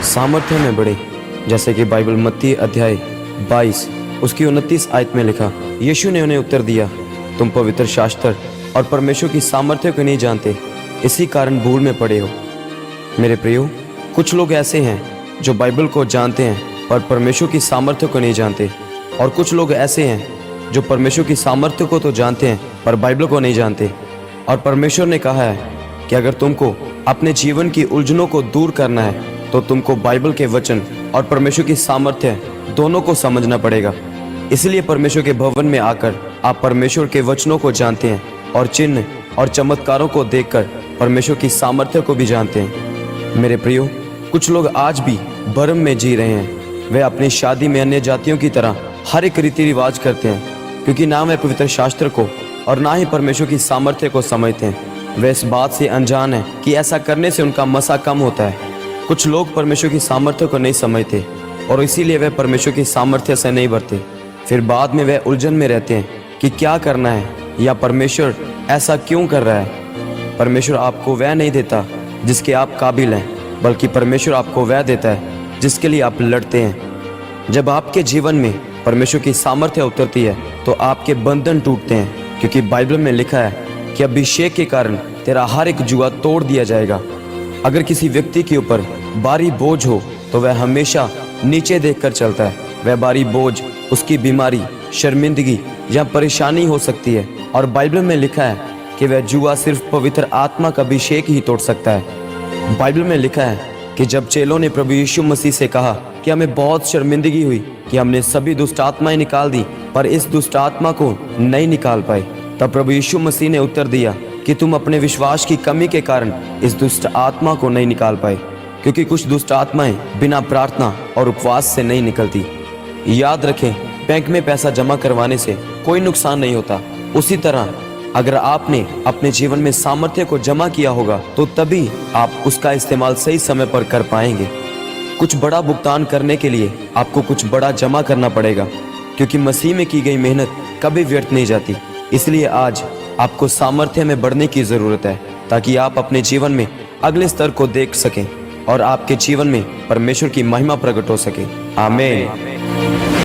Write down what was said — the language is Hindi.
सामर्थ्य में बढ़े, जैसे कि बाइबल मत्ती अध्याय 22 उसकी 29 आयत में लिखा। यीशु ने उन्हें उत्तर दिया, तुम पवित्र शास्त्र और परमेश्वर की सामर्थ्य को नहीं जानते, इसी कारण भूल में पड़े हो। मेरे प्रियो, कुछ लोग ऐसे हैं जो बाइबल को जानते हैं पर परमेश्वर की सामर्थ्य को नहीं जानते, और कुछ लोग ऐसे हैं जो परमेश्वर की सामर्थ्य को तो जानते हैं पर बाइबल को नहीं जानते। और परमेश्वर ने कहा है कि अगर तुमको अपने जीवन की उलझनों को दूर करना है तो तुमको बाइबल के वचन और परमेश्वर की सामर्थ्य दोनों को समझना पड़ेगा। इसलिए परमेश्वर के भवन में आकर आप परमेश्वर के वचनों को जानते हैं और चिन्ह और चमत्कारों को देखकर परमेश्वर की सामर्थ्य को भी जानते हैं। मेरे प्रियो, कुछ लोग आज भी भरम में जी रहे हैं। वे अपनी शादी में अन्य जातियों की तरह हर एक रीति रिवाज करते हैं, क्योंकि ना वे पवित्र शास्त्र को और ना ही परमेश्वर की सामर्थ्य को समझते हैं। वे इस बात से अनजान हैं कि ऐसा करने से उनका मसा कम होता है। कुछ लोग परमेश्वर की सामर्थ्य को नहीं समझते और इसीलिए वे परमेश्वर की सामर्थ्य से नहीं भरते। फिर बाद में वे उलझन में रहते हैं कि क्या करना है या परमेश्वर ऐसा क्यों कर रहा है। परमेश्वर आपको वह नहीं देता जिसके आप काबिल हैं, बल्कि परमेश्वर आपको वह देता है जिसके लिए आप लड़ते हैं। जब आपके जीवन में परमेश्वर की सामर्थ्य उतरती है तो आपके बंधन टूटते हैं, क्योंकि बाइबल में लिखा है कि अभिषेक के कारण तेरा हर एक जुआ तोड़ दिया जाएगा। अगर किसी व्यक्ति के ऊपर भारी बोझ हो तो वह हमेशा नीचे देखकर चलता है। वह भारी बोझ उसकी बीमारी, शर्मिंदगी या परेशानी हो सकती है, और बाइबल में लिखा है कि वह जुआ सिर्फ पवित्र आत्मा का अभिषेक ही तोड़ सकता है। बाइबल में लिखा है कि जब चेलों ने प्रभु यीशु मसीह से कहा कि हमें बहुत शर्मिंदगी हुई कि हमने सभी दुष्ट आत्माएं निकाल दी पर इस दुष्ट आत्मा को नहीं निकाल पाए, तब प्रभु यीशु मसीह ने उत्तर दिया कि तुम अपने विश्वास की कमी के कारण इस दुष्ट आत्मा को नहीं निकाल पाए, क्योंकि कुछ दुष्ट आत्माएं बिना प्रार्थना और उपवास से नहीं निकलती। याद रखें, बैंक में पैसा जमा करवाने से कोई नुकसान नहीं होता। उसी तरह अगर आपने अपने जीवन में सामर्थ्य को जमा किया होगा तो तभी आप उसका इस्तेमाल सही समय पर कर पाएंगे। कुछ बड़ा भुगतान करने के लिए आपको कुछ बड़ा जमा करना पड़ेगा, क्योंकि मसीह में की गई मेहनत कभी व्यर्थ नहीं जाती। इसलिए आज आपको सामर्थ्य में बढ़ने की ज़रूरत है, ताकि आप अपने जीवन में अगले स्तर को देख सकें और आपके जीवन में परमेश्वर की महिमा प्रकट हो सके। आमीन।